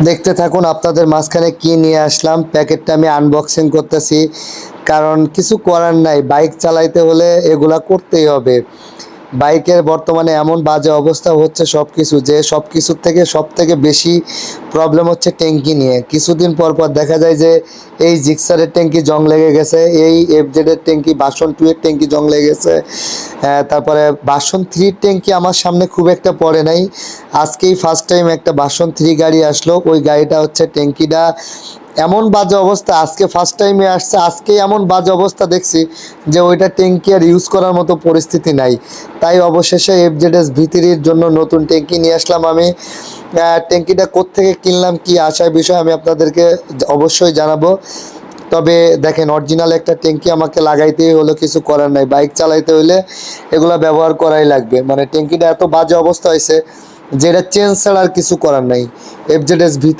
দেখতে থাকুন আপনাদের মাঝখানে কি নিয়ে আসলাম। প্যাকেটটা আমি আনবক্সিং করতেছি, কারণ কিছু করার নাই, বাইক চালাইতে হলে এগুলা করতেই হবে। বাইকের বর্তমানে এমন বাজে অবস্থা হচ্ছে সব কিছু, যে সব কিছুর থেকে সব থেকে বেশি প্রবলেম হচ্ছে ট্যাঙ্কি নিয়ে। কিছুদিন পর পর দেখা যায় যে এই জিক্সারের ট্যাঙ্কি জং লেগে গেছে, এই এফজেডের ট্যাঙ্কি, ভার্সন 2 এর ট্যাঙ্কি জং লেগে গেছে। তারপরে ভার্সন 3 ট্যাঙ্কি আমার সামনে খুব একটা পড়ে নাই, আজকেই ফার্স্ট টাইম একটা ভার্সন 3 গাড়ি আসলো। ওই গাড়িটা হচ্ছে ট্যাঙ্কিটা এমন বাজে অবস্থা, আজকে ফার্স্ট টাইমে আসছে, আজকে এমন বাজে অবস্থা দেখছি যে ওইটা ট্যাঙ্কি আর ইউজ করার মতো পরিস্থিতি নাই। তাই অবশেষে এফজেডএস ভি3-র জন্য নতুন ট্যাঙ্কি নিয়ে আসলাম আমি। ট্যাঙ্কিটা কোত্থেকে কিনলাম, কি আসার বিষয় আমি আপনাদেরকে অবশ্যই জানাবো। তবে দেখেন, অরিজিনাল একটা ট্যাঙ্কি আমাকে লাগাইতেই হলো, কিছু করার নাই। বাইক চালাইতে হইলে এগুলা ব্যবহার করাই লাগবে। মানে ট্যাঙ্কিটা এত বাজে অবস্থা হয়েছে যেটা চেঞ্জ ছাড়া আর কিছু করার নাই। FZS V